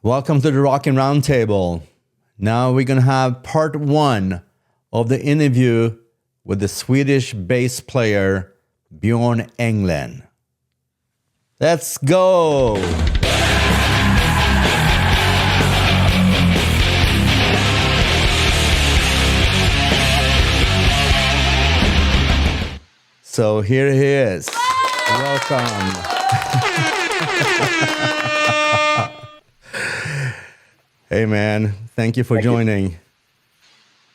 Welcome to the Rockin' Roundtable. Now we're going to have part one of the interview with the Swedish bass player Bjorn Englen. Let's go! So here he is. Welcome. Hey man, thank you for joining.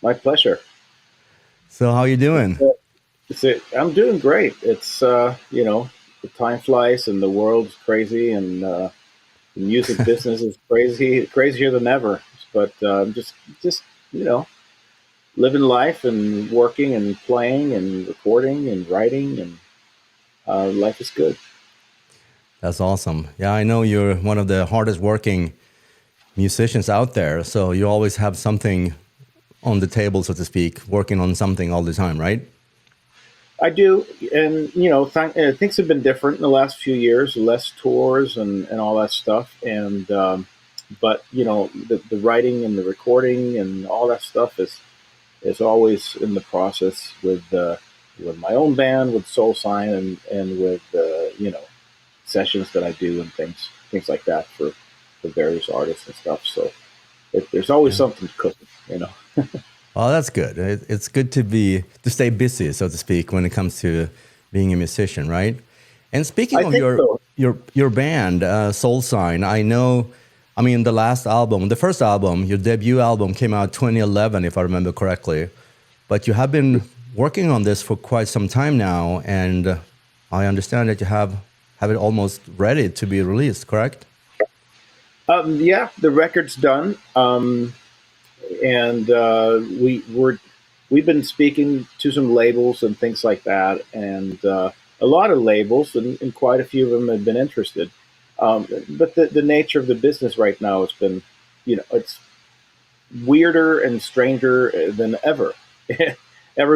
My pleasure. So how you doing? I'm doing great. It's the time flies and the world's crazy and the music business is crazier than ever. But just living life and working and playing and recording and writing and life is good. That's awesome. Yeah, I know you're one of the hardest working musicians out there, so you always have something on the table, so to speak, working on something all the time, right? I do, and things have been different in the last few years, less tours and all that stuff, and but the writing and the recording and all that stuff is always in the process with my own band, with Soul Sign, and with sessions that I do and things like that for various artists and stuff. So there's always something cooking, Oh, that's good. It's good to stay busy, so to speak, when it comes to being a musician, right? And speaking of your band, Soul Sign, I know. I mean, the first album, your debut album, came out 2011, if I remember correctly. But you have been working on this for quite some time now, and I understand that you have it almost ready to be released, correct? Yeah, the record's done, and we've been speaking to some labels and things like that, and a lot of labels and quite a few of them have been interested. But the nature of the business right now has been, it's weirder and stranger than ever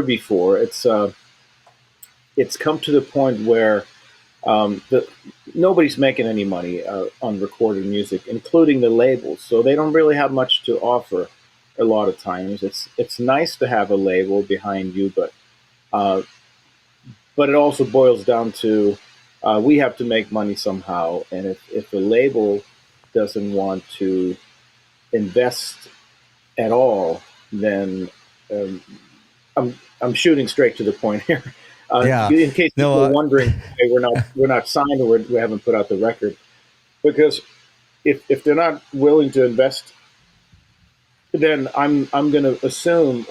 before. It's come to the point where nobody's making any money on recorded music, including the labels. So they don't really have much to offer. A lot of times, it's nice to have a label behind you, but it also boils down to we have to make money somehow. And if a label doesn't want to invest at all, then I'm shooting straight to the point here. In case people are wondering, we're not signed or we haven't put out the record, because if they're not willing to invest, then I'm going to assume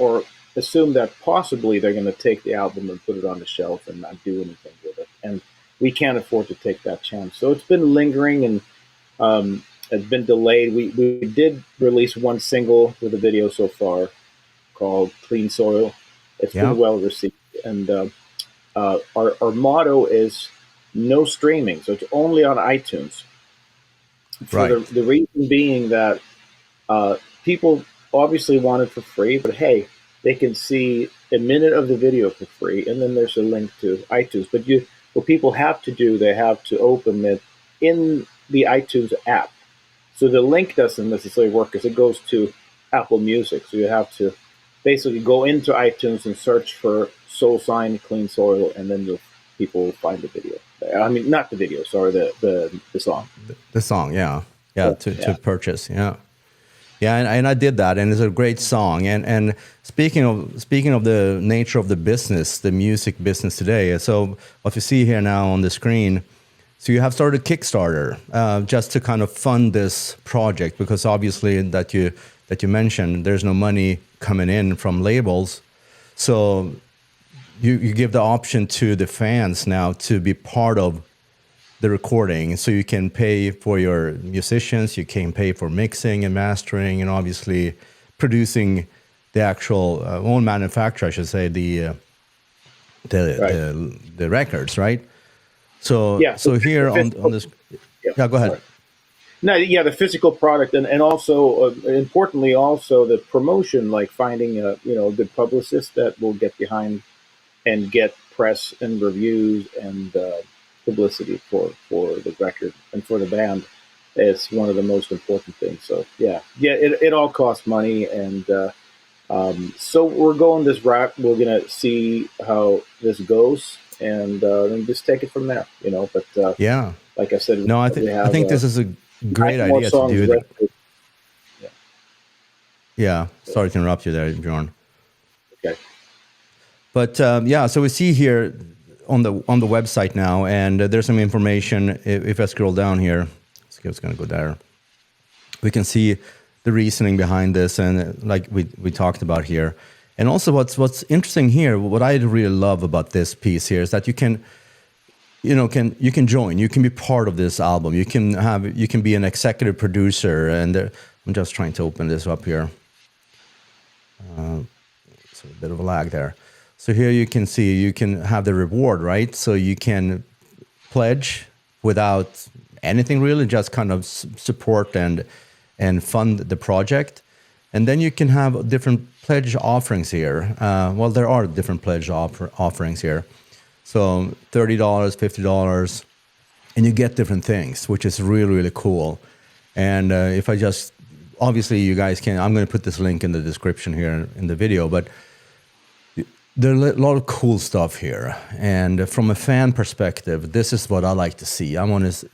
that possibly they're going to take the album and put it on the shelf and not do anything with it, and we can't afford to take that chance. So it's been lingering and it's been delayed. We did release one single with a video so far called "Clean Soil." It's been well received, and our motto is no streaming, so it's only on iTunes. For the reason being that people obviously want it for free, but hey, they can see a minute of the video for free, and then there's a link to iTunes. But what people have to do, they have to open it in the iTunes app. So the link doesn't necessarily work because it goes to Apple Music. So you have to basically go into iTunes and search for Soul Sign, Clean Soil, and then people will find the video. I mean, not the video, sorry, the song. The song, to purchase, Yeah, and I did that, and it's a great song. And speaking of the nature of the business, the music business today, so what you see here now on the screen, so you have started Kickstarter just to kind of fund this project, because obviously that you mentioned, there's no money coming in from labels, so you give the option to the fans now to be part of the recording, so you can pay for your musicians, you can pay for mixing and mastering, and obviously producing the actual own manufacturer, I should say, the records, right? So here on this, go ahead. Sorry. The physical product, and also importantly, also the promotion, like finding a good publicist that will get behind and get press and reviews and publicity for the record and for the band. it's one of the most important things. So it all costs money, and so we're going this route. We're gonna see how this goes, and then just take it from there. But Yeah. like I said, No, we I have think this is a great 9 more idea to songs do that. ready. Yeah. Yeah. Sorry to interrupt you there, Bjorn. Okay. But yeah, so we see here on the website now, and there's some information. If I scroll down here, it's going to go there. We can see the reasoning behind this, and like we talked about here. And also, what's interesting here, what I really love about this piece here is that you can join, you can be part of this album, you can be an executive producer, and I'm just trying to open this up here. So a bit of a lag there. So here you can see you can have the reward, right? So you can pledge without anything really, just kind of support and fund the project. And then you can have different pledge offerings here. Well, there are different pledge offerings here. So $30, $50, and you get different things, which is really, really cool. And if I just, obviously you guys can, I'm going to put this link in the description here in the video, but there are a lot of cool stuff here. And from a fan perspective, this is what I like to see. I want to,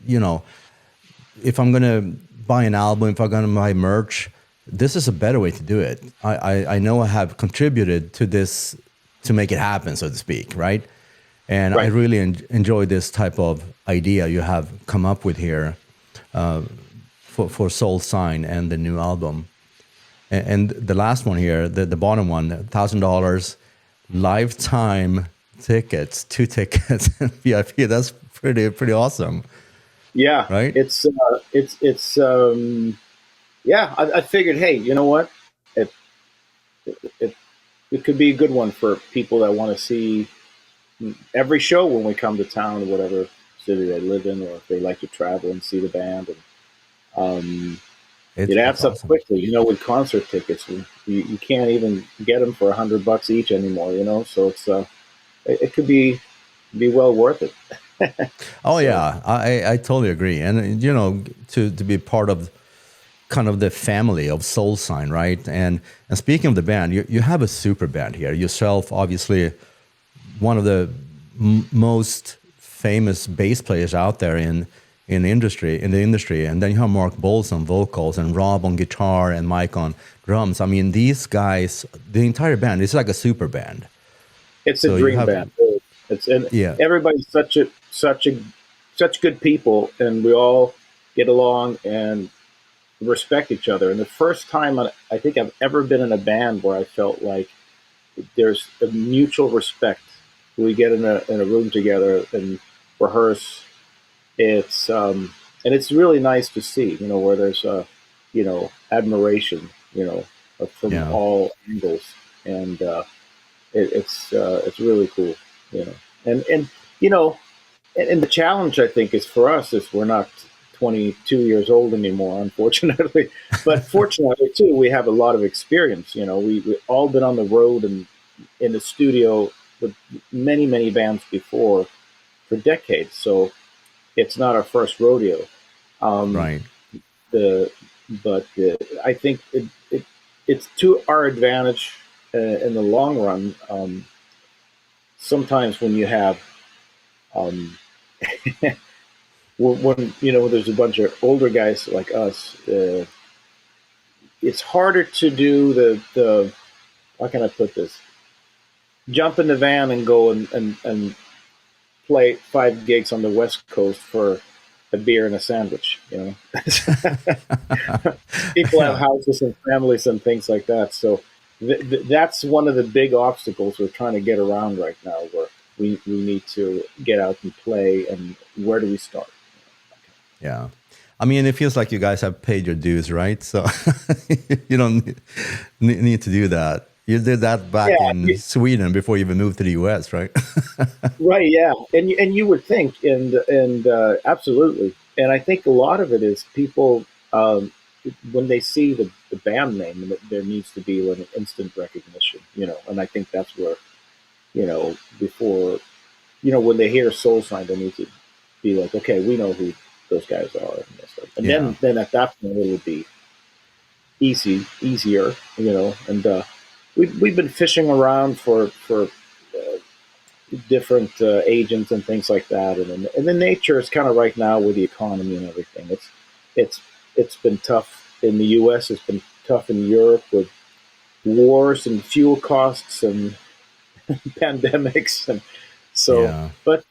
if I'm going to buy an album, if I'm going to buy merch, this is a better way to do it. I know I have contributed to this to make it happen, so to speak, right? And right. I really enjoy this type of idea you have come up with here for Soul Sign and the new album. And the last one here, the bottom one, $1,000 lifetime tickets, 2 tickets, VIP. That's pretty awesome. Yeah, right. Yeah. I figured, hey, you know what? It could be a good one for people that want to see every show when we come to town, or whatever city they live in, or if they like to travel and see the band. And it adds up quickly, with concert tickets. You can't even get them for $100 each anymore, so it's it could be well worth it. Oh, so, yeah, I totally agree. And, to be part of kind of the family of Soul Sign, right? And speaking of the band, you have a super band here. Yourself, obviously, one of the most famous bass players out there in the industry, and then you have Mark Bowles on vocals and Rob on guitar and Mike on drums. I mean, these guys, the entire band, it's like a super band. It's a dream band. Everybody's such good people, and we all get along and respect each other. And the first time I think I've ever been in a band where I felt like there's a mutual respect. We get in a room together and rehearse. It's and it's really nice to see, where there's admiration, from all angles, and it's really cool, and the challenge, I think, is for us is we're not 22 years old anymore, unfortunately, but fortunately too, we have a lot of experience. We've all been on the road and in the studio with many bands before for decades, so it's not our first rodeo. Right. I think it's to our advantage in the long run. Sometimes when you have when there's a bunch of older guys like us, it's harder to do the how can I put this? Jump in the van and go and play 5 gigs on the West Coast for a beer and a sandwich. People have houses and families and things like that. So that's one of the big obstacles we're trying to get around right now, where we need to get out and play. And where do we start? Yeah. I mean, it feels like you guys have paid your dues, right? So you don't need to do that. You did that back in Sweden before you even moved to the US, right? Right, yeah. And you would think, and absolutely. And I think a lot of it is people, when they see the band name, there needs to be an instant recognition, and I think that's where, before, when they hear Soul Sign, they need to be like, okay, we know who those guys are. And Yeah. then at that point it would be easier, And we've been fishing around for different agents and things like that, and the nature is kind of right now with the economy and everything. It's been tough in the U.S. It's been tough in Europe with wars and fuel costs and pandemics, and so. Yeah. But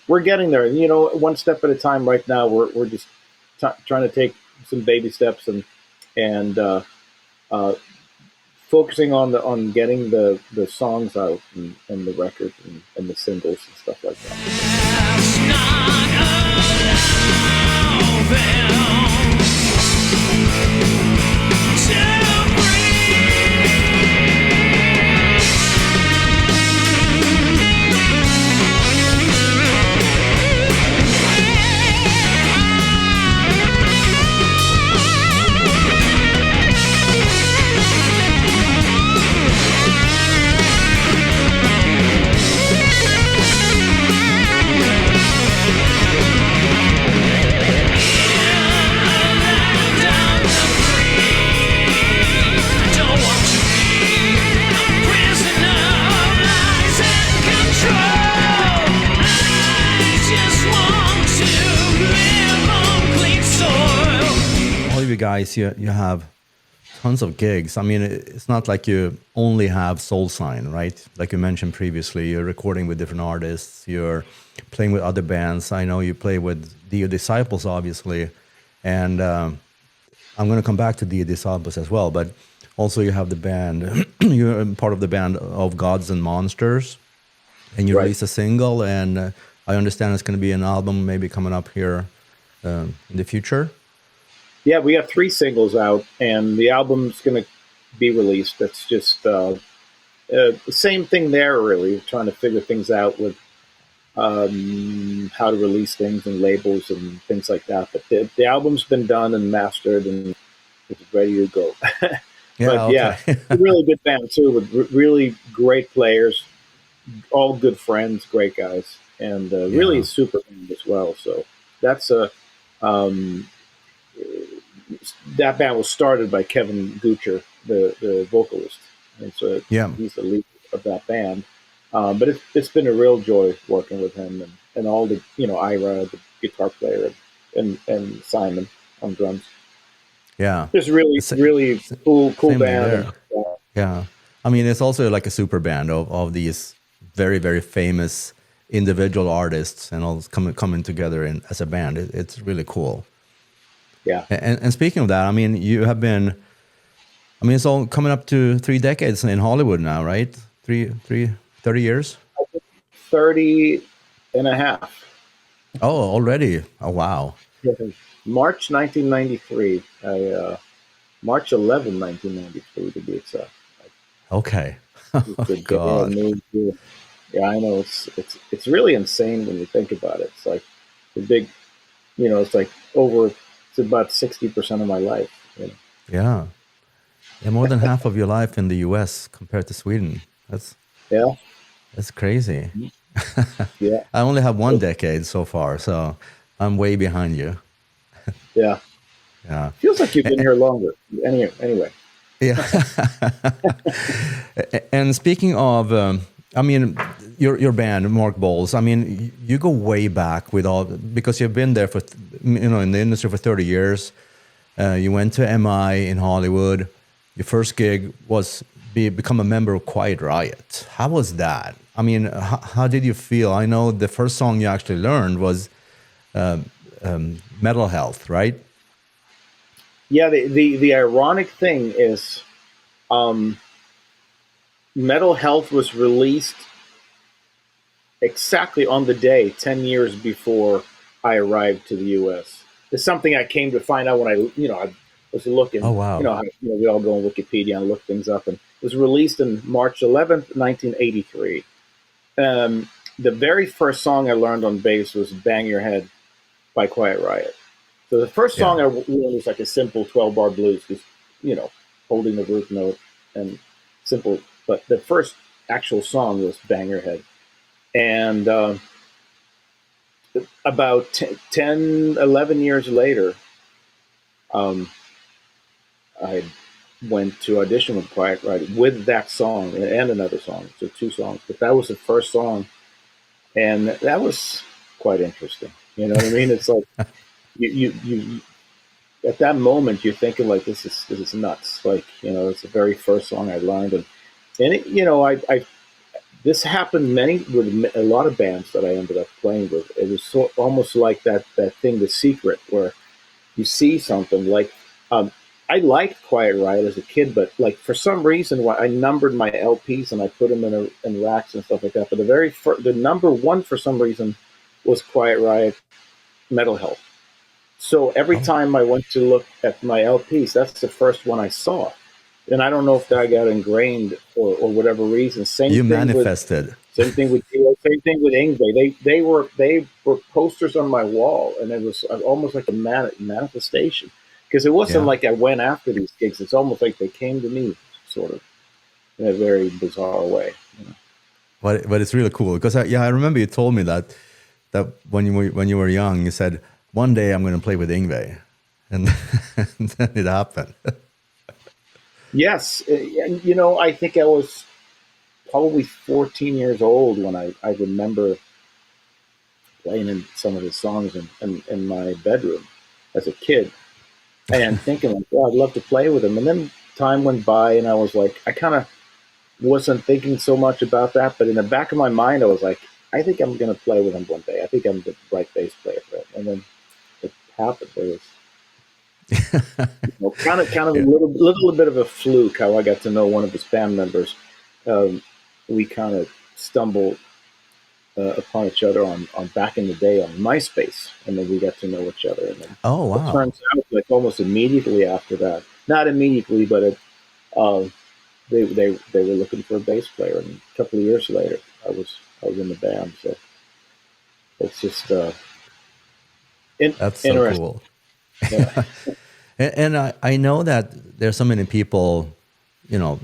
we're getting there. One step at a time. Right now, we're just trying to take some baby steps and focusing on getting the songs out and the record and the singles and stuff like You guys, you have tons of gigs. I mean, it's not like you only have Soul Sign, right? Like you mentioned previously, you're recording with different artists, you're playing with other bands. I know you play with the Disciples, obviously, and I'm going to come back to the Disciples as well, but also you have the band, you're part of the band of Gods and Monsters, and you released a single, and I understand it's going to be an album maybe coming up here in the future. Yeah, we have 3 singles out, and the album's going to be released. That's just the same thing there, really, trying to figure things out with how to release things and labels and things like that. But the album's been done and mastered, and it's ready to go. A really good band, too, with really great players, all good friends, great guys, and really super band as well. So that's a... that band was started by Kevin Gucher, the vocalist, and so he's the lead of that band. But it's been a real joy working with him and all the Ira, the guitar player, and Simon on drums. Yeah, just really cool band. Yeah, I mean it's also like a super band of these very, very famous individual artists and all coming together as a band. It's really cool. Yeah. And speaking of that, I mean, you have been, I mean, it's all coming up to 3 decades in Hollywood now, right? 30 years? 30 and a half. Oh, already? Oh, wow. March 1993. March 11, 1993 to be exact. Okay. Oh, God. Yeah, I know. It's really insane when you think about it. It's like the big, it's like it's about 60% of my life. Yeah. More than half of your life in the U.S. compared to Sweden. That's crazy. Yeah. I only have 1 decade so far, so I'm way behind you. Yeah. Yeah. Feels like you've been here longer. Anyway. Yeah. And speaking of, I mean, your band, Mark Bowles, I mean, you go way back because you've been there for, in the industry for 30 years. You went to MI in Hollywood. Your first gig was become a member of Quiet Riot. How was that? I mean, how did you feel? I know the first song you actually learned was Metal Health, right? Yeah, the ironic thing is Metal Health was released exactly on the day, 10 years before I arrived to the U.S. It's something I came to find out when I was looking. Oh, wow. We all go on Wikipedia and look things up. And it was released on March 11th, 1983. The very first song I learned on bass was Bang Your Head by Quiet Riot. So the first song I learned was like a simple 12-bar blues, just, holding the root note and simple. But the first actual song was Bang Your Head. And about 10, 11 years later, um, I went to audition with Quiet Riot with that song and another song, so 2 songs. But that was the first song, and that was quite interesting. You know what I mean? It's like you at that moment you're thinking like this is nuts. Like, you know, it's the very first song I learned, and it, you know, I this happened many with a lot of bands that I ended up playing with. It was almost like that thing, The Secret, where you see something like. I liked Quiet Riot as a kid, but like for some reason, I numbered my LPs and I put them in racks and stuff like that. But the number one for some reason was Quiet Riot Metal Health. So every Oh, time I went to look at my LPs, that's the first one I saw. And I don't know if that got ingrained or whatever reason. you manifested. Same thing with Yngwie. They were posters on my wall, and it was almost like a manifestation. Because it wasn't Yeah. like I went after these gigs. It's almost like they came to me, sort of, in a very bizarre way. You know? But it's really cool because I remember you told me that when you were young, you said one day I'm going to play with Yngwie, and, and then it happened. Yes, and you know, I think I was probably 14 years old when I remember playing in some of his songs in my bedroom as a kid, and thinking like, "Oh, I'd love to play with him." And then time went by, and I was like, I kind of wasn't thinking so much about that, but in the back of my mind, I was like, I think I'm going to play with him one day. I think I'm the right bass player for him. And then it happened. It was, you know, kind of a Yeah. little bit of a fluke how I got to know one of his band members. We kind of stumbled upon each other on back in the day on MySpace, and then we got to know each other. And then Oh it wow. turns out, like almost immediately after that, not immediately, but uh, they were looking for a bass player, and a couple of years later, I was in the band. So it's just That's so interesting. cool. Yeah. And I know that there's so many people, you know,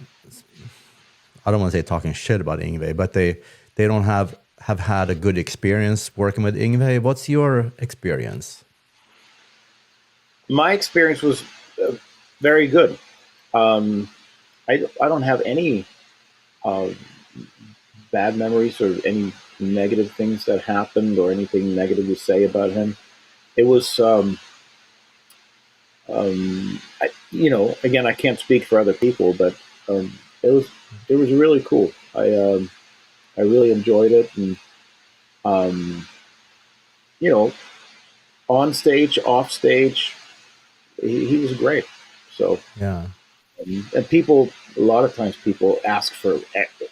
I don't want to say talking shit about Yngwie, but they don't have had a good experience working with Yngwie. What's your experience? My experience was very good. Um, I don't have any uh, bad memories or any negative things that happened or anything negative to say about him. It was, you know, again, I can't speak for other people, but um, it was really cool. I really enjoyed it, and um, you know, on stage, off stage, he was great. So, Yeah. and people, a lot of times, people ask for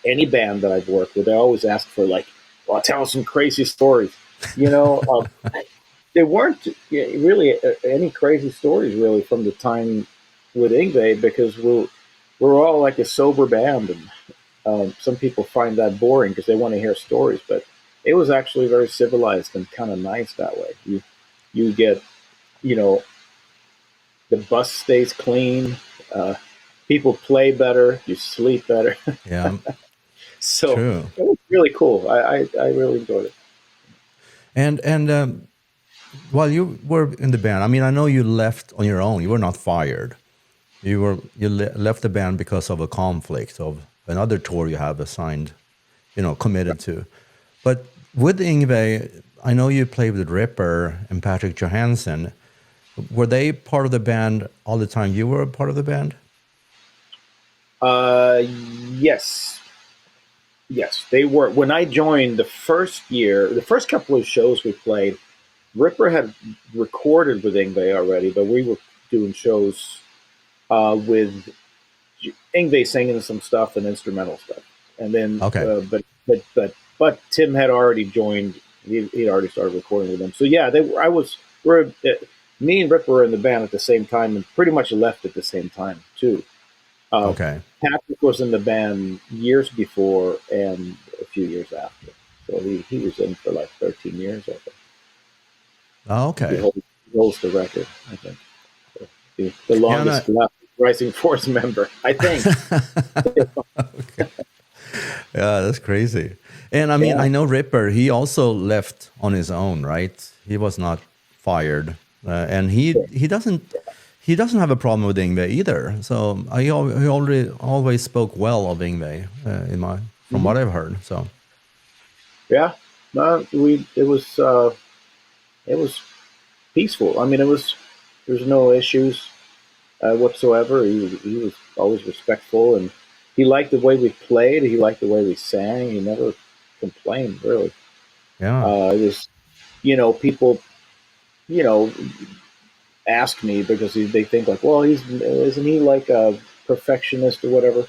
any band that I've worked with. They always ask for like, "Well, tell us some crazy stories." You know, there weren't really any crazy stories really from the time with Yngwie because we're all like a sober band, and some people find that boring because they want to hear stories. But it was actually very civilized and kind of nice that way. You get, you know, the bus stays clean. Uh, People play better. You sleep better. Yeah. So True. it was really cool. I really enjoyed it. And while you were in the band, I mean, I know you left on your own. You were not fired. Left the band because of a conflict of another tour you have assigned, you know, committed to. But with Yngwie, I know you played with Ripper and Patrick Johansson. Were they part of the band all the time you were a part of the band? Uh, yes, yes, they were. When I joined the first year, the first couple of shows we played, Ripper had recorded with Yngwie already, but we were doing shows with Yngwie singing some stuff and instrumental stuff. And then, Okay. but Tim had already joined. He'd already started recording with them. So yeah, me and Ripper were in the band at the same time, and pretty much left at the same time too. Uh, Okay. Patrick was in the band years before and a few years after. So he was in for like 13 years, I think. Oh, He okay. holds the record, I think. So the Yeah, longest left Rising Force member, I think. okay. Yeah, that's crazy. And I mean, Yeah. I know Ripper, he also left on his own, right? He was not fired. And he doesn't have a problem with Yngwie either. So he already always spoke well of Yngwie from Mhm. what I've heard. So Yeah. No, it was peaceful. I mean, there's no issues whatsoever. He was always respectful, and he liked the way we played. He liked the way we sang. He never complained really. yeah, It was, people, you know, ask me because they think like, well, isn't he like a perfectionist or whatever?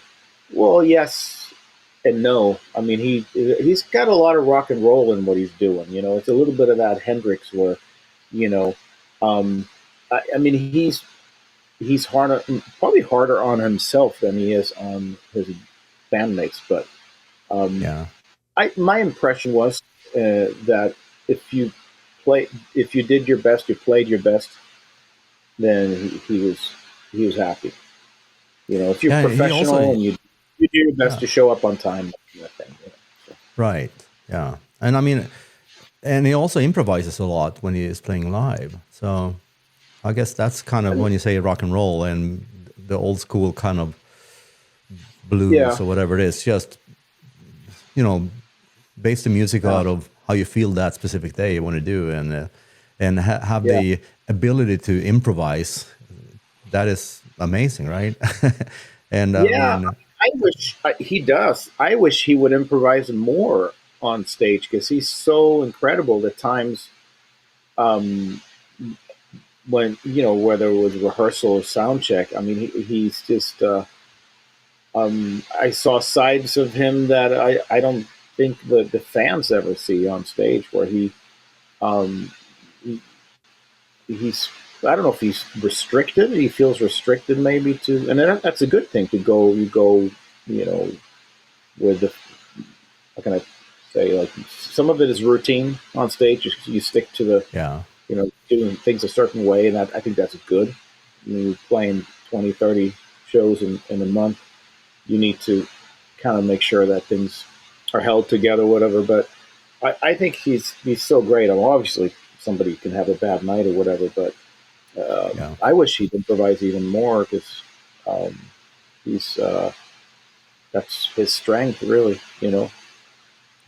Well, yes and no. I mean, he's got a lot of rock and roll in what he's doing. It's a little bit of that Hendrix where, you know, I mean, he's harder, probably harder on himself than he is on his bandmates. But um, yeah, my impression was that if you if you did your best, you played your best, then he was happy. If you're yeah. And he professional also, and you do your best yeah, to show up on time, that kind of thing. So, right, yeah. And I mean, and he also improvises a lot when he is playing live. So I guess that's kind of and when you say rock and roll and the old school kind of blues yeah, or whatever it is, just base the music yeah, out of how you feel that specific day you want to do, and have yeah, the ability to improvise. That is amazing, right? And I yeah. mean, I wish he does. I wish he would improvise more on stage because he's so incredible. At times, um, when whether it was rehearsal or sound check, I mean, he's just. I saw sides of him that I don't think the fans ever see on stage, where um, he he's I don't know if he's restricted. He feels restricted maybe to, and that's a good thing to go. You go, you know, with the how can I say, like, some of it is routine on stage. You stick to the yeah, doing things a certain way, and I think that's good. You're playing 20, 30 shows in a month. You need to kind of make sure that things are held together, whatever. But I think he's so great. I mean, obviously, somebody can have a bad night or whatever, but yeah, I wish he'd improvise even more because um, he's that's his strength, really.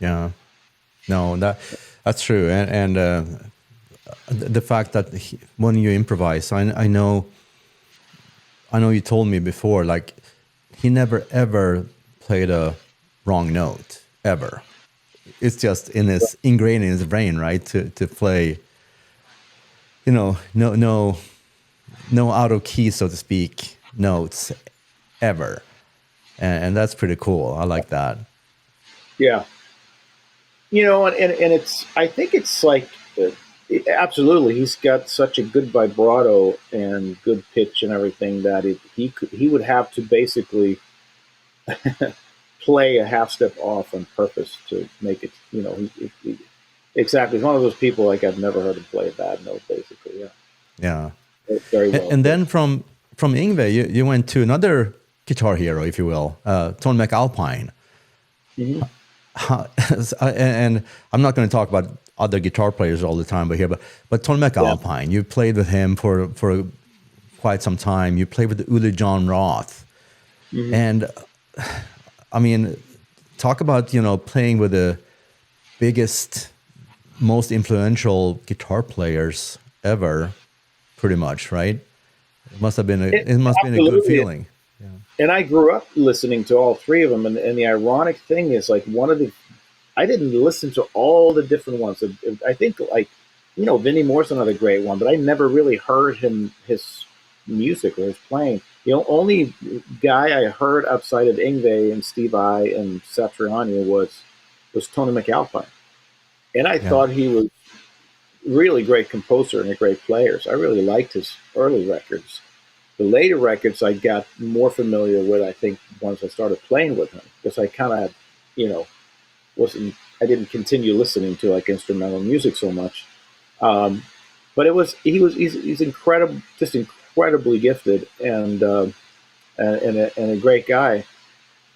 yeah. No, that's true, and the fact that when you improvise, I know you told me before, like he never ever played a wrong note ever. It's just ingrained in his brain, right? To play, no out of key, so to speak, notes ever, and that's pretty cool. I like that. Yeah, and it's I think it's like absolutely he's got such a good vibrato and good pitch and everything that he would have to basically play a half step off on purpose to make it. Exactly. He's one of those people like I've never heard him play a bad note. Basically, yeah, Yeah, very and, well and then pitched. from Yngwie, you went to another guitar hero, if you will, Tone MacAlpine. Hmm. And I'm not going to talk about other guitar players all the time, but Tone Yeah. MacAlpine, you played with him for quite some time. You played with Ule John Roth, Hmm. and I mean, talk about playing with the biggest, most influential guitar players ever, pretty much, right? It, It must have been a good absolutely. feeling. And I grew up listening to all three of them. And the ironic thing is, like, I didn't listen to all the different ones. I think, like, Vinnie Moore's another great one, but I never really heard his music or his playing. The only guy I heard outside of Yngwie and Steve Vai and Satriani was Tony McAlpine, and I Yeah, thought he was really great composer and a great player. So I really liked his early records. The later records I got more familiar with, I think, once I started playing with him, because I kind of, you know, wasn't I didn't continue listening to like instrumental music so much. Um, but he's incredible, just incredibly gifted and a great guy.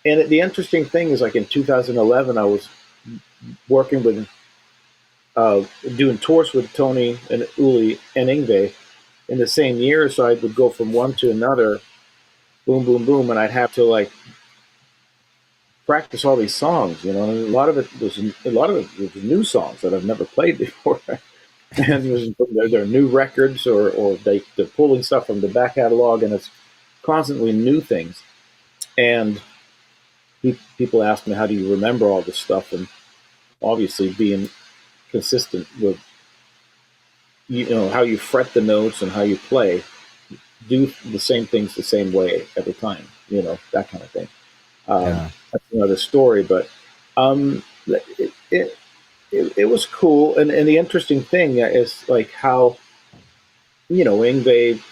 And the interesting thing is, like in 2011, I was working with, doing tours with Tony and Uli and Yngwie in the same year. So I would go from one to another, boom, boom, boom, and I'd have to like practice all these songs, and a lot of it was new songs that I've never played before. And they're new records, or they're pulling stuff from the back catalog, and it's constantly new things. And people ask me, how do you remember all this stuff? And obviously being consistent with, how you fret the notes and how you play, do the same things the same way every time, that kind of thing. That's another story, but it was cool. And the interesting thing is like how, Yngwie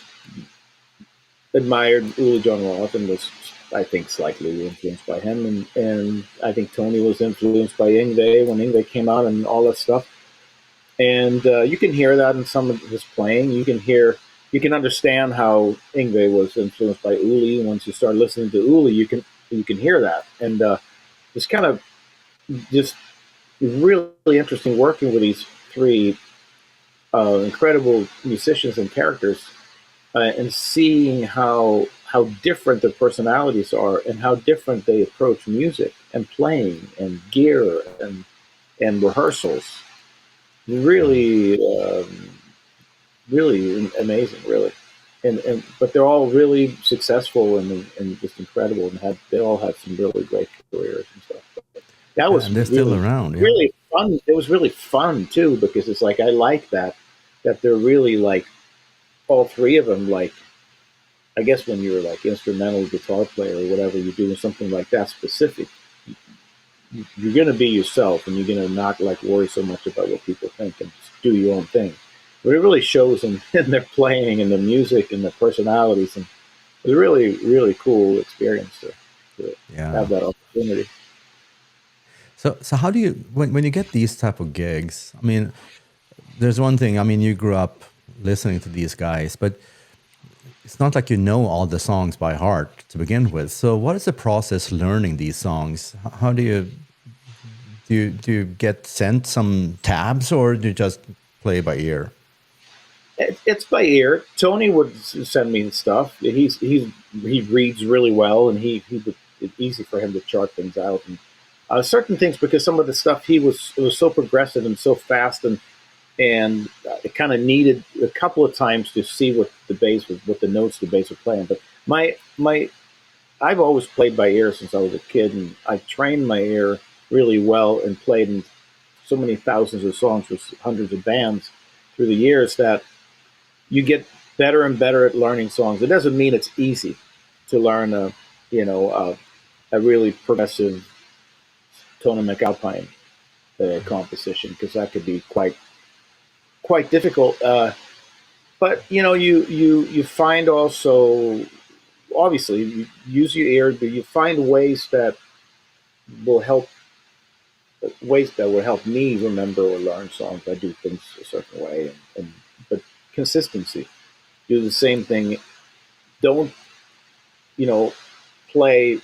admired Uli John Roth and was, I think, slightly influenced by him. And I think Tony was influenced by Yngwie when Yngwie came out and all that stuff. And you can hear that in some of his playing. You can understand how Yngwie was influenced by Uli. And once you start listening to Uli, you can hear that. And it's kind of just really interesting working with these three incredible musicians and characters, and seeing how different their personalities are and how different they approach music and playing and gear and rehearsals. Really, really amazing, really. And but they're all really successful and just incredible, and they all had some really great careers and stuff. But that was and they're still around. Yeah. Really fun. It was really fun too, because it's like I like that they're really like all three of them. Like, I guess when you're like instrumental guitar player or whatever, you're doing something like that specific, you're going to be yourself, and you're going to not like worry so much about what people think and just do your own thing. But it really shows in their playing and the music and the personalities, and it was a really, really cool experience to have that opportunity. So how do you, when you get these type of gigs, I mean, there's one thing, I mean, you grew up listening to these guys, but it's not like you know all the songs by heart to begin with. So what is the process learning these songs? How do you get sent some tabs, or do you just play by ear? It's by ear. Tony would send me stuff. He reads really well, and it's easy for him to chart things out, and certain things, because some of the stuff it was so progressive and so fast, and it kind of needed a couple of times to see what the notes the bass were playing. But I've always played by ear since I was a kid, and I trained my ear really well and played in so many thousands of songs with hundreds of bands through the years that you get better and better at learning songs. It doesn't mean it's easy to learn a really progressive tone of MacAlpine composition, because that could be quite difficult. But you find also, obviously, you use your ear, but you find ways that will help me remember or learn songs. I do things a certain way, but consistency. Do the same thing. Don't play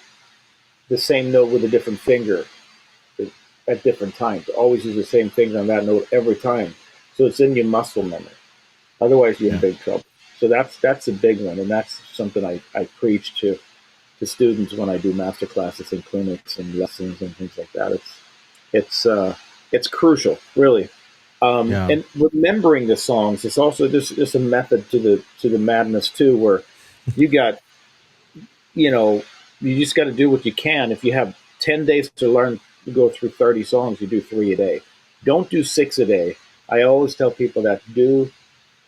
the same note with a different finger at different times. Always use the same finger on that note every time, so it's in your muscle memory. Otherwise, you're in big trouble. So that's a big one, and that's something I preach to students when I do master classes and clinics and lessons and things like that. It's crucial, really. And remembering the songs, it's also there's a method to the madness too, where you got you just got to do what you can. If you have 10 days to learn to go through 30 songs, you do 3 a day. Don't do 6 a day. I always tell people that do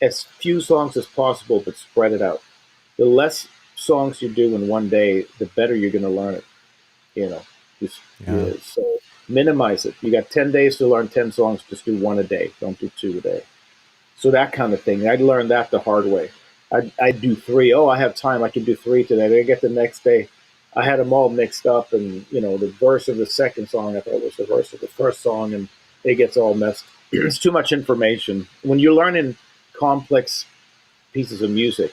as few songs as possible, but spread it out. The less songs you do in one day, the better you're going to learn it. So minimize it. You got 10 days to learn 10 songs, just do 1 a day. Don't do 2 a day. So that kind of thing. I learned that the hard way. I'd do 3. Oh, I have time. I can do 3 today. Then I get the next day. I had them all mixed up, and the verse of the second song I thought was the verse of the first song, and it gets all messed. It's too much information when you're learning complex pieces of music.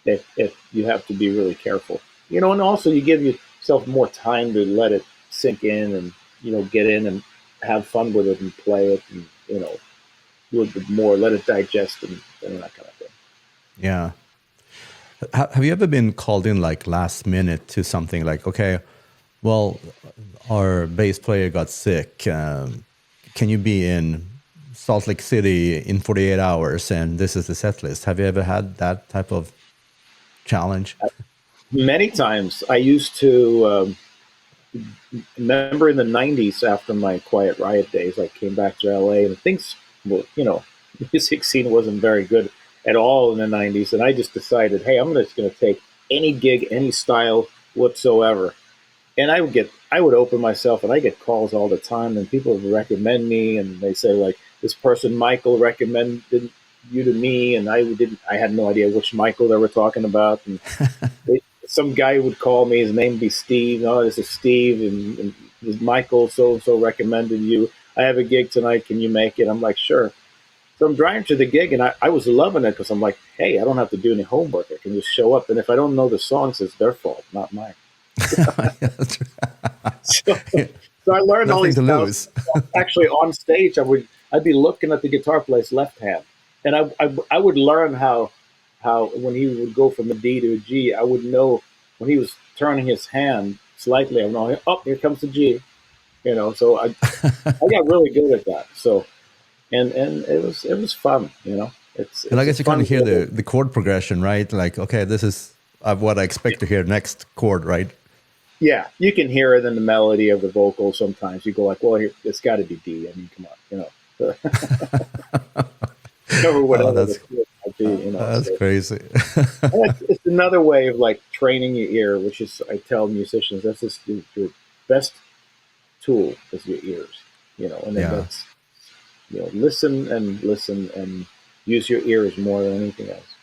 You have to be really careful, and also you give myself more time to let it sink in and, get in and have fun with it and play it and, a little bit more, let it digest and that kind of thing. Yeah. Have you ever been called in like last minute to something like, okay, well, our bass player got sick. Can you be in Salt Lake City in 48 hours? And this is the set list. Have you ever had that type of challenge? Many times. I used to remember in the 90s after my Quiet Riot days, I came back to LA and things were, music scene wasn't very good at all in the 90s. And I just decided, hey, I'm just going to take any gig, any style whatsoever. And I would open myself and I get calls all the time and people would recommend me and they say like, this person, Michael, recommended you to me. And I had no idea which Michael they were talking about. And some guy would call me, his name would be Steve. Oh, this is Steve and this Michael so-and-so recommended you. I have a gig tonight. Can you make it? I'm like, sure. So I'm driving to the gig and I was loving it because I'm like, hey, I don't have to do any homework. I can just show up. And if I don't know the songs, it's their fault, not mine. so I learned all these things. Actually, on stage, I'd be looking at the guitar player's left hand, and I would learn how when he would go from a D to a G, I would know when he was turning his hand slightly. I would know, oh, here comes the G, So I got really good at that. So and it was fun, It's and I guess you kind of hear the chord progression, right? Like, okay, this is what I expect to hear next chord, right? Yeah, you can hear it in the melody of the vocal. Sometimes you go like, "Well, it's got to be D." I mean, come on, Cover whatever that's might be, that's so. crazy. It's another way of like training your ear, which is I tell musicians that's just your best tool is your ears, and then that's listen and use your ears more than anything else.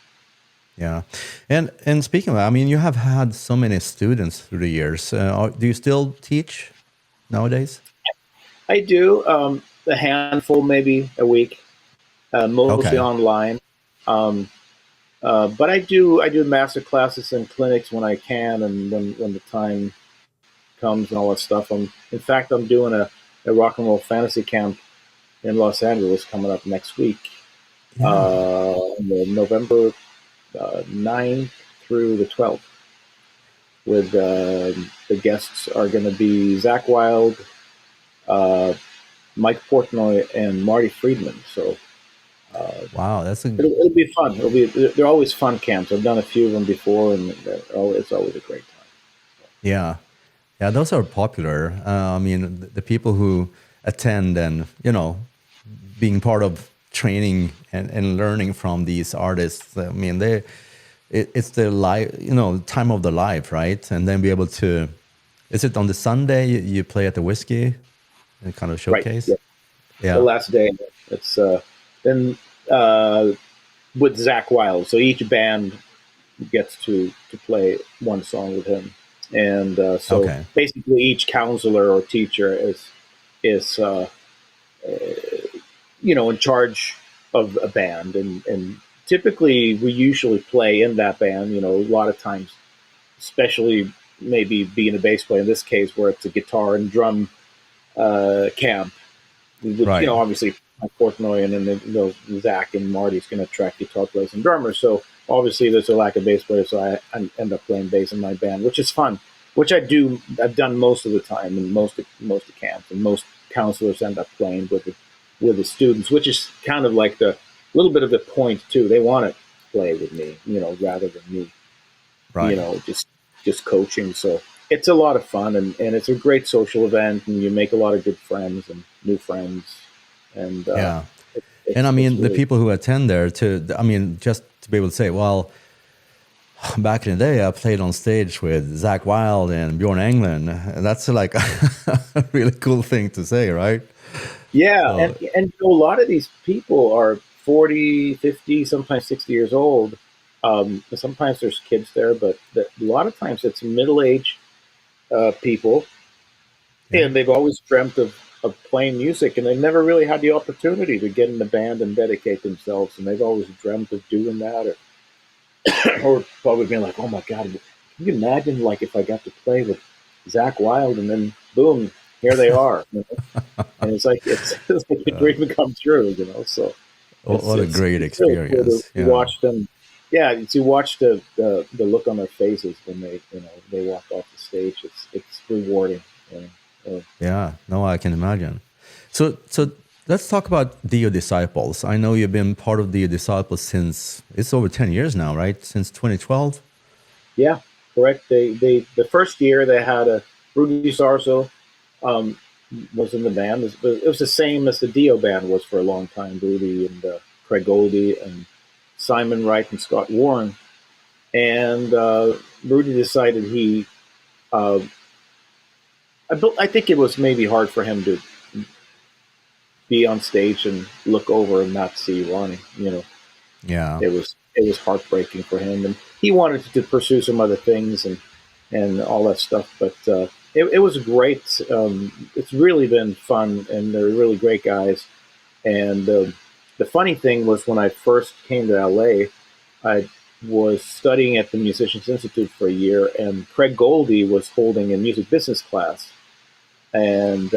Yeah, and speaking of that, I mean, you have had so many students through the years. Do you still teach nowadays? I do a handful, maybe a week, mostly online. But I do master classes and clinics when I can, and when the time comes and all that stuff. In fact, I'm doing a rock and roll fantasy camp in Los Angeles coming up next week, November 9th through the 12th. With the guests are going to be Zach Wilde, Mike Portnoy, and Marty Friedman. So. Wow, it'll be fun. They're always fun camps. I've done a few of them before, and it's always a great time. Yeah, those are popular. I mean, the people who attend and being part of training and learning from these artists. I mean, it's their life, time of their life, right? And then be able to. Is it on the Sunday you play at the Whiskey and kind of showcase? Right. Yeah. The last day. It's then. With Zach Wilde, so each band gets to play one song with him, and basically each counselor or teacher is in charge of a band, and typically we usually play in that band. A lot of times, especially maybe being a bass player in this case, where it's a guitar and drum camp. Right. Obviously. Portnoy and then Zach and Marty's going to track guitar players and drummers. So obviously there's a lack of bass players, so I end up playing bass in my band, which is fun. Which I've done most of the time in most of camps, and most counselors end up playing with the students, which is kind of like the little bit of the point too. They want to play with me, rather than me, right. Just coaching. So it's a lot of fun, and it's a great social event, and you make a lot of good friends and new friends. And and I mean, really the people who attend there just to be able to say, well, back in the day, I played on stage with Zach Wilde and Bjorn Englen. That's like a really cool thing to say, right? Yeah, so. And a lot of these people are 40, 50, sometimes 60 years old. Sometimes there's kids there, but a lot of times it's middle-aged people, and they've always dreamt of playing music, and they never really had the opportunity to get in the band and dedicate themselves, and they've always dreamt of doing that, or probably being like, oh my God, can you imagine like if I got to play with Zach Wilde, and then boom, here they are. You know? And it's like a dream come true, you know. So What a great it's really cool to experience. Yeah. watch them. Yeah, to watch the look on their faces when they walk off the stage. It's rewarding. You know? Yeah. No, I can imagine. So let's talk about Dio Disciples. I know you've been part of Dio Disciples since it's over 10 years now, right? Since 2012. Yeah, correct. The first year they had a Rudy Sarzo um, was in the band. It was the same as the Dio band was for a long time. Rudy and Craig Goldie and Simon Wright and Scott Warren. And Rudy decided uh, I think it was maybe hard for him to be on stage and look over and not see Ronnie. You know, Yeah. it was heartbreaking for him, and he wanted to pursue some other things and all that stuff. But it was great. It's really been fun, and they're really great guys. And the funny thing was when I first came to LA, I was studying at the Musicians Institute for a year, and Craig Goldie was holding a music business class. And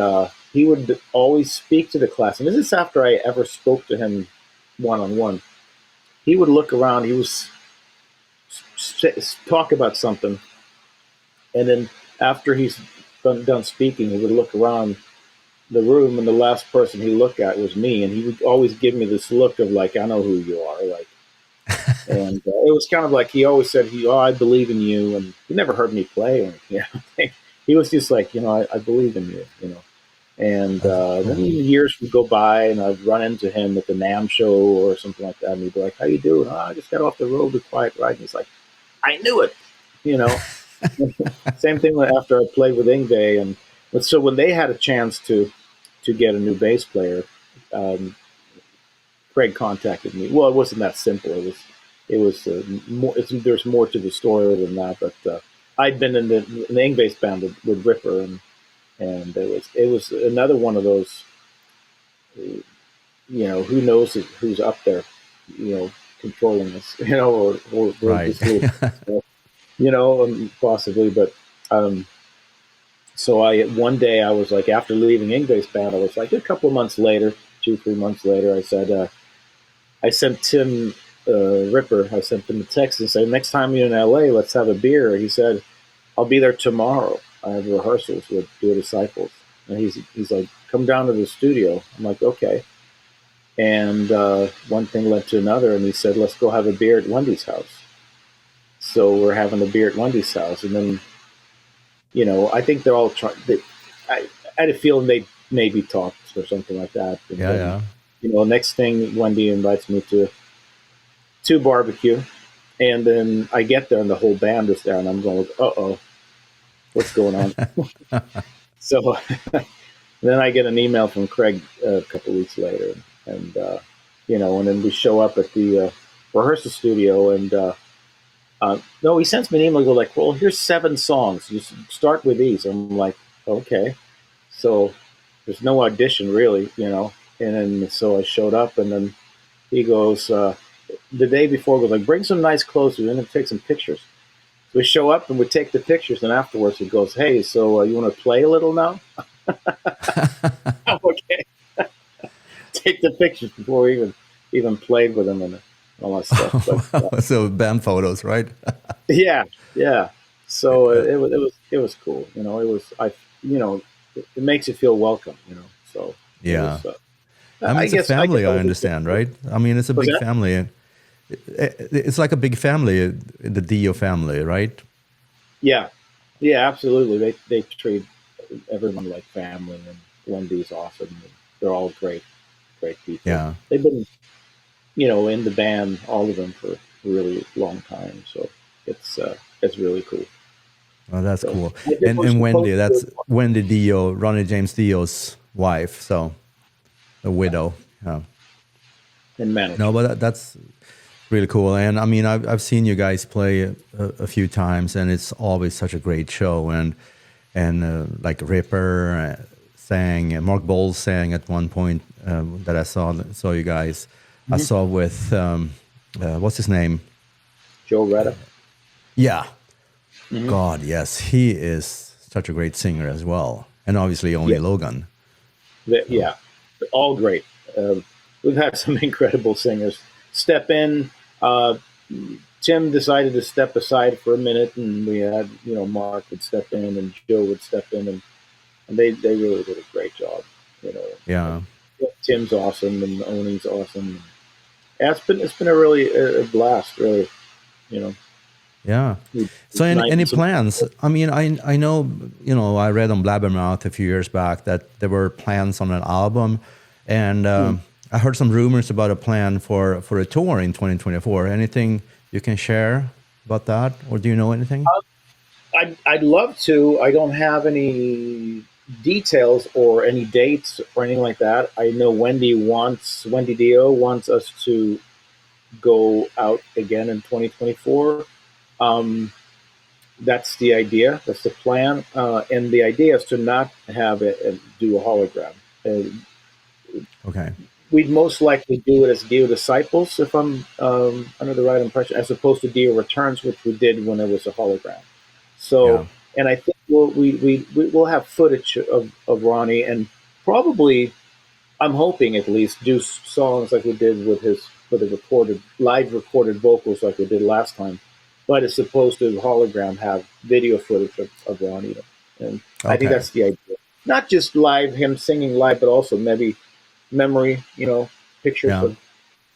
he would always speak to the class. And this is after I ever spoke to him one-on-one. He would look around, he would talk about something, and then after he's done speaking, he would look around the room, and the last person he looked at was me, and he would always give me this look of like, I know who you are, like. And it was kind of like he always said, I believe in you, and he never heard me play or anything. He was just like, I believe in you, you know. And then years would go by, and I'd run into him at the NAMM show or something like that, and he'd be like, "How you doing?" I just got off the road with Quiet Riot. And he's like, "I knew it," you know. Same thing after I played with Yngwie, and so when they had a chance to get a new bass player, Craig contacted me. Well, it wasn't that simple. It was more. There's more to the story than that, but I'd been in the Yngwie band with Ripper, and it was another one of those, who knows who's up there, controlling us, or Right. this little, possibly. But so one day I was like, after leaving Yngwie's band, I was like, a couple of months later, 2-3 months later, I said, I sent Tim Ripper, I sent him a text and said, next time you're in LA, let's have a beer. He said, I'll be there tomorrow. I have rehearsals with Dio Disciples. And he's like, come down to the studio. I'm like, okay. And one thing led to another, and he said, let's go have a beer at Wendy's house. So we're having a beer at Wendy's house. And then, I think they're all trying. I had a feeling they maybe talked or something like that. And Yeah. Next thing, Wendy invites me to barbecue. And then I get there, and the whole band is there, and I'm going, uh-oh. What's going on? So then I get an email from Craig a couple of weeks later, and and then we show up at the rehearsal studio, and no, he sends me an email. Go like, well, here's 7 songs. Just start with these. I'm like, okay. So there's no audition really, And then so I showed up, and then he goes the day before, goes like, bring some nice clothes. We're going to take some pictures. We show up and we take the pictures, and afterwards he goes, hey, so you want to play a little now? Okay. Take the pictures before we even played with him and all that stuff. But, So band photos, right? yeah. So it was cool. It makes you feel welcome. So Yeah. Was, I mean, it's a family, I understand, right? I mean, it's a big family. It's like a big family, the Dio family, right? Yeah, absolutely. They treat everyone like family, and Wendy's awesome. And they're all great people. Yeah, they've been, in the band, all of them, for a really long time. So it's really cool. Oh, that's cool. And Wendy, that's Wendy Dio, Ronnie James Dio's wife, so a widow. Yeah. And manager. No, but that's really cool. And I mean, I've seen you guys play a few times, and it's always such a great show. And like Ripper sang, Mark Bowles sang at one point that I saw you guys. Mm-hmm. I saw with what's his name? Joe Retta. Yeah. Mm-hmm. God, yes, he is such a great singer as well, and obviously only Logan. Yeah, all great. We've had some incredible singers step in. Tim decided to step aside for a minute, and we had, Mark would step in and Joe would step in, and they really did a great job. Yeah. Tim's awesome, and Oni's awesome. Yeah, it's been a really a blast, really. Yeah. So any plans? I mean, I know, I read on Blabbermouth a few years back that there were plans on an album, and I heard some rumors about a plan for a tour in 2024. Anything you can share about that, or do you know anything? I'd love to. I don't have any details or any dates or anything like that. I know Wendy Dio wants us to go out again in 2024. That's the idea. That's the plan. And the idea is to not have it do a hologram. Okay. We'd most likely do it as Dio Disciples, if I'm under the right impression, as opposed to Dio Returns, which we did when it was a hologram. So, and I think we'll have footage of Ronnie, and probably, I'm hoping at least, do songs like we did with the live recorded vocals like we did last time. But it's supposed to hologram have video footage of Ronnie, and I think that's the idea. Not just him singing live, but also maybe memory, pictures of,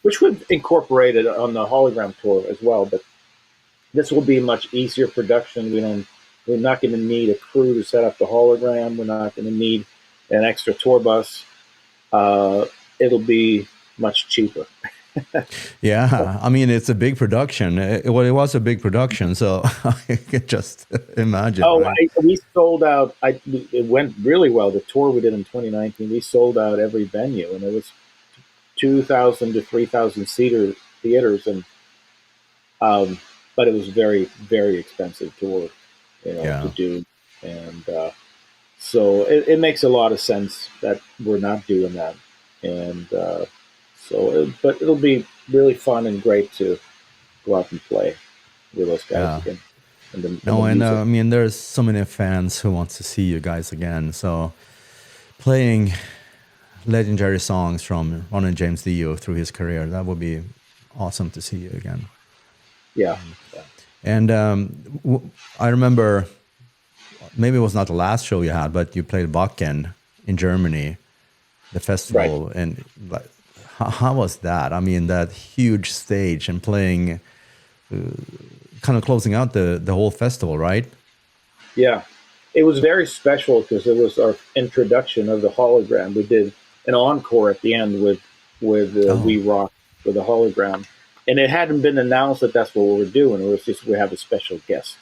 which would incorporate it on the hologram tour as well. But this will be much easier production. We're not going to need a crew to set up the hologram. We're not going to need an extra tour bus. It'll be much cheaper. Yeah, I mean, it's a big production. It was a big production, so I can just imagine. Oh, right? We sold out. It went really well. The tour we did in 2019, we sold out every venue, and it was 2,000 to 3,000 seater theaters, and but it was very, very expensive tour, to do, and so it makes a lot of sense that we're not doing that, and but it'll be really fun and great to go out and play with those guys again. I mean, there's so many fans who want to see you guys again. So playing legendary songs from Ron and James Dio through his career, that would be awesome to see you again. Yeah. And I remember, maybe it was not the last show you had, but you played Wacken in Germany, the festival, right. And how was that? I mean, that huge stage and playing, kind of closing out the whole festival, right? Yeah, it was very special because it was our introduction of the hologram. We did an encore at the end with We Rock with a hologram, and it hadn't been announced that that's what we were doing. It was just we have a special guest,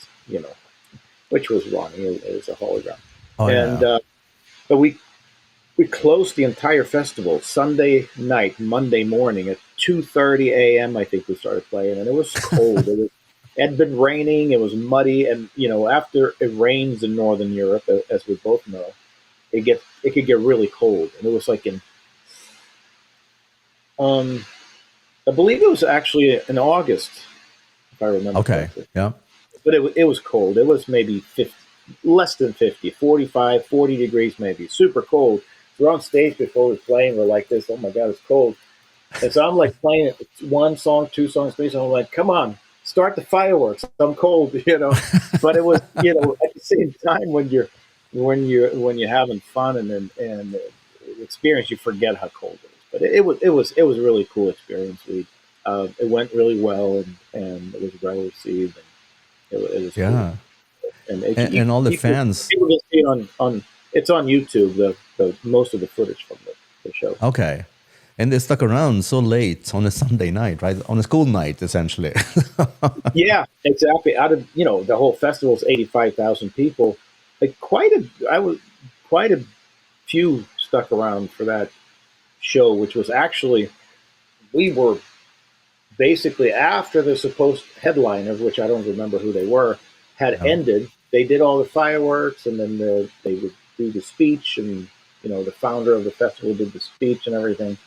which was Ronnie. It was a hologram, but we closed the entire festival Sunday night, Monday morning at 2:30 a.m. I think we started playing, and it was cold. It had been raining. It was muddy, and after it rains in Northern Europe, as we both know, it could get really cold. And it was like I believe it was actually in August, if I remember correctly. Yeah. But it was cold. It was maybe less than 50, 45, 40 degrees maybe, super cold. We're on stage before we're playing. We're like this. Oh my God, it's cold. And so I'm like playing one song, 2 songs, 3 songs. I'm like, come on, start the fireworks. I'm cold, But it was, at the same time when you're having fun and experience, you forget how cold it is. But it was a really cool experience. It went really well, and it was well received. And it was cool. And all the fans. People can see it it's on YouTube. The most of the footage from the show. Okay, and they stuck around so late on a Sunday night, right? On a school night, essentially. Yeah, exactly. Out of the whole festival's 85,000 people, like quite a few stuck around for that show, which was actually we were basically after the supposed headliner, which I don't remember who they were, had ended. They did all the fireworks, and then they would do the speech, and the founder of the festival did the speech and everything,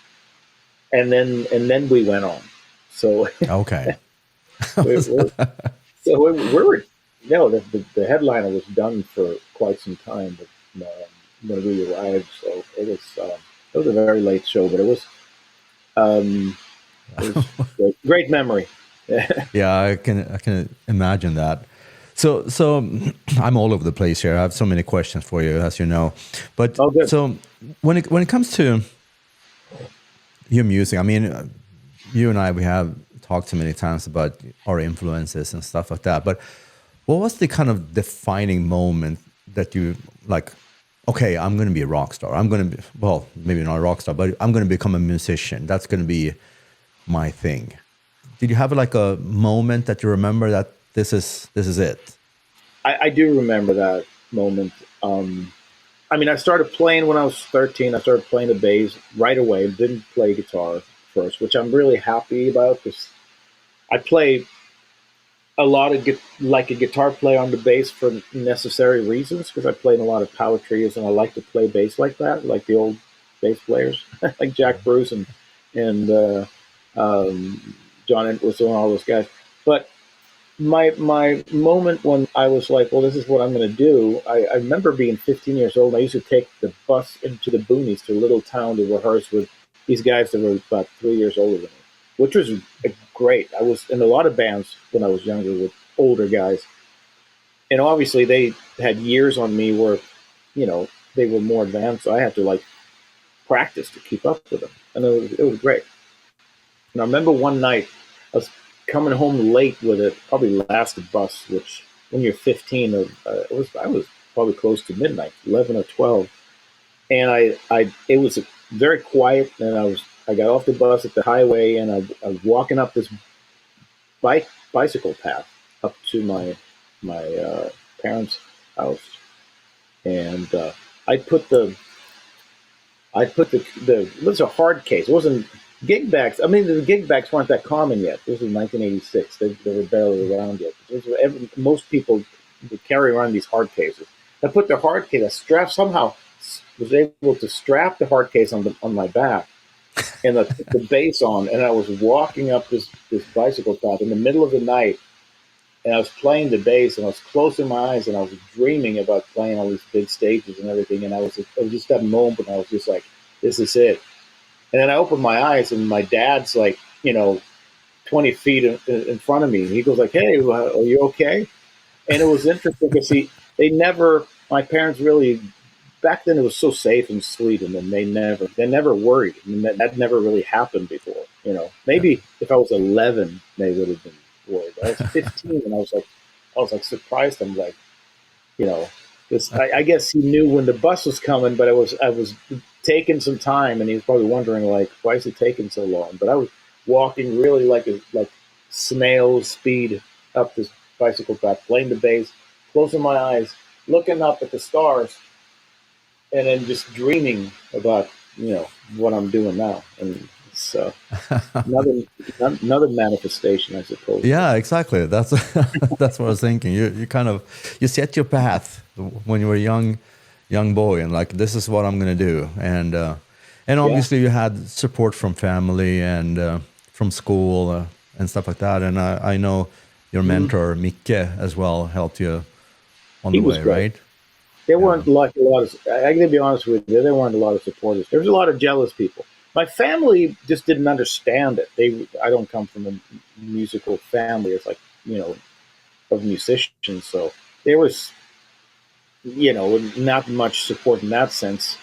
and then we went on. So okay, we were no, the headliner was done for quite some time, but when we arrived, so it was a very late show, but um, it was great memory. Yeah, I can imagine that. So I'm all over the place here. I have so many questions for you, as you know. But Oh, good. so when it comes to your music, I mean, you and I, we have talked so many times about our influences and stuff like that. But what was the kind of defining moment that you like? Okay, I'm going to be a rock star. I'm going to be, well, maybe not a rock star, but I'm going to become a musician. That's going to be my thing. Did you have like a moment that you remember that this is it? I do remember that moment. I mean, I started playing when I was 13. I started playing the bass right away. Didn't play guitar first, which I'm really happy about because I play a lot of like a guitar player on the bass for necessary reasons because I played in a lot of power trios and I like to play bass like that, like the old bass players, like Jack Bruce and John Entwistle and all those guys. But my moment when I was like, well, this is what I'm going to do. I remember being 15 years old. And I used to take the bus into the boonies to a little town to rehearse with these guys that were about 3 years older than me, which was great. I was in a lot of bands when I was younger with older guys, and obviously they had years on me where, you know, they were more advanced. So I had to like practice to keep up with them, and it was great. And I remember one night I was coming home late with it, probably last bus, which when you're 15, I was probably close to midnight, 11 or 12, and it was very quiet, and I got off the bus at the highway, and I was walking up this bicycle path up to my parents' house, and I put the it was a hard case. It wasn't gig bags. I mean, the gig bags weren't that common yet. This was 1986. They were barely around yet. Most people would carry around these hard cases. I put the hard case, I strapped somehow, was able to strap the hard case on my back, and I put the bass on, and I was walking up this bicycle path in the middle of the night, and I was playing the bass, and I was closing my eyes, and I was dreaming about playing all these big stages and everything, and it was just that moment. I was just like, this is it. And then I opened my eyes, and my dad's like, 20 feet in front of me. And he goes like, "Hey, are you okay?" And it was interesting because my parents really, back then it was so safe in Sweden, and they never worried. I mean, that never really happened before. Yeah. Maybe if I was 11, they would have been worried. But I was 15, and I was like surprised. I'm like, you know, this. I guess he knew when the bus was coming, but I was taking some time, and he was probably wondering like, why is it taking so long? But I was walking really like snail speed up this bicycle path, playing the bass, closing my eyes, looking up at the stars, and then just dreaming about what I'm doing now. And it's another another manifestation, I suppose. Yeah, exactly. That's that's what I was thinking. You kind of you set your path when you were a young boy, and like this is what I'm gonna do, and Yeah. obviously you had support from family and from school and stuff like that. And I know your Mhm. mentor Micke as well helped you on He the was way, great. right? There Yeah. weren't like a lot of. I can be honest with you. There weren't a lot of supporters. There was a lot of jealous people. My family just didn't understand it. I don't come from a musical family. It's like of musicians, so there was not much support in that sense.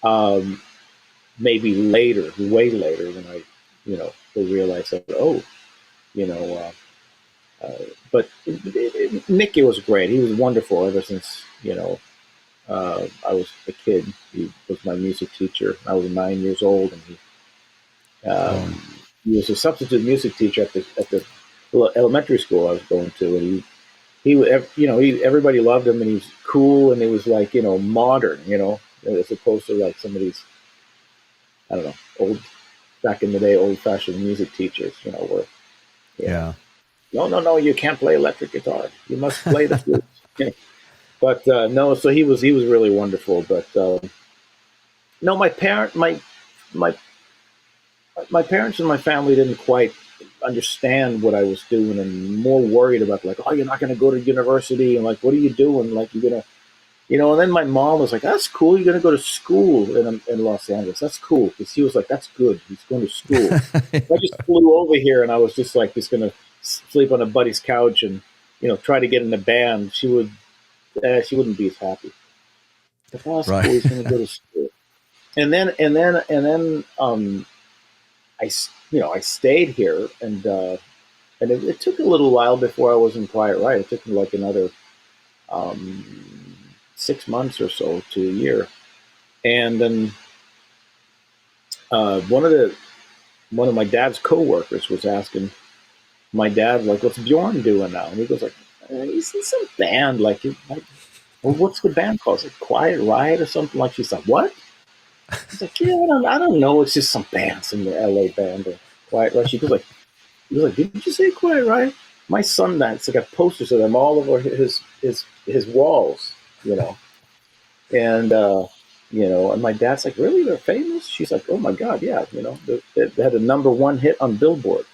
Um, Maybe later, way later, when they realized that you know. But Mickey was great. He was wonderful ever since I was a kid. He was my music teacher. I was 9 years old, and Oh, he was a substitute music teacher at the elementary school I was going to, and everybody loved him, and he was cool, and it was like modern, as opposed to like some of these I don't know old back in the day old fashioned music teachers, where you know yeah. no, you can't play electric guitar, you must play the flute. But no, so he was really wonderful. But no, my parents and my family didn't quite. understand what I was doing and more worried about like, oh, you're not going to go to university and like, what are you doing? Like, you're going to, and then my mom was like, that's cool. You're going to go to school in Los Angeles. That's cool. Because he was like, that's good. He's going to school. I just flew over here and I was just going to sleep on a buddy's couch and, try to get in the band. She wouldn't be as happy. But that's cool. He's going to go to school. And then I stayed here and it took a little while before I was in Quiet Riot. It took me like another 6 months or so to a year. And then one of my dad's coworkers was asking my dad, like, what's Bjorn doing now? And he goes like, he's in some band, like well, what's the band called? Is it Quiet Riot or something? Like, she's like, what? He's like, yeah, I don't know. It's just some bands in the LA band or Quiet Riot. He was like, didn't you say Quiet Riot? My son, that's got posters of them all over his walls, and and my dad's like, really, they're famous? She's like, oh my god, yeah, they had a #1 hit on Billboard.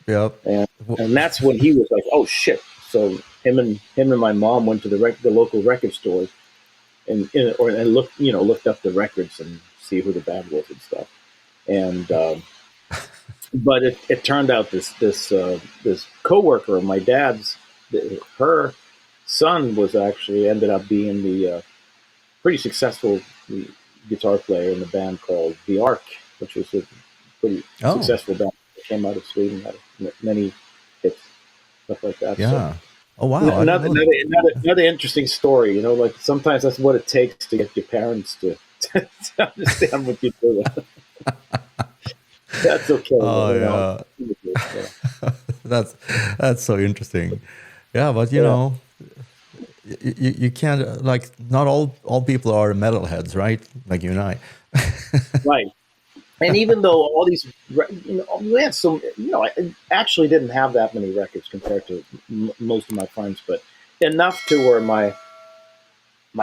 Yep. And that's when he was like, oh shit. So him and my mom went to the local record store and looked up the records and see who the band was and stuff. And but it turned out this coworker of my dad's, her son was actually ended up being the pretty successful guitar player in the band called The Ark, which was a pretty successful band that came out of Sweden, had many hits, stuff like that. Yeah. So, oh wow. Another interesting story. Like sometimes that's what it takes to get your parents to understand what you're doing. That's okay. Oh yeah. That's so interesting. Yeah, but you can't, like, not all people are metalheads, right? Like you and I. Right. And even though all these, we had some, I actually didn't have that many records compared to most of my friends, but enough to where my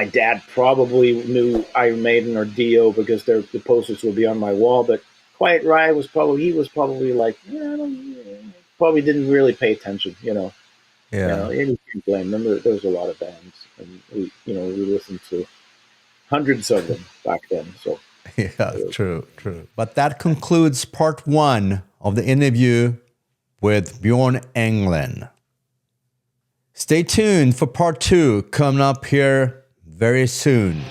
dad probably knew Iron Maiden or Dio because the posters would be on my wall. But Quiet Riot was probably like, probably didn't really pay attention, Yeah. You can't blame them. There was a lot of bands, and we listened to hundreds of them back then. So yeah, true. But that concludes part 1 of the interview with Bjorn Englen. Stay tuned for part 2 coming up here very soon.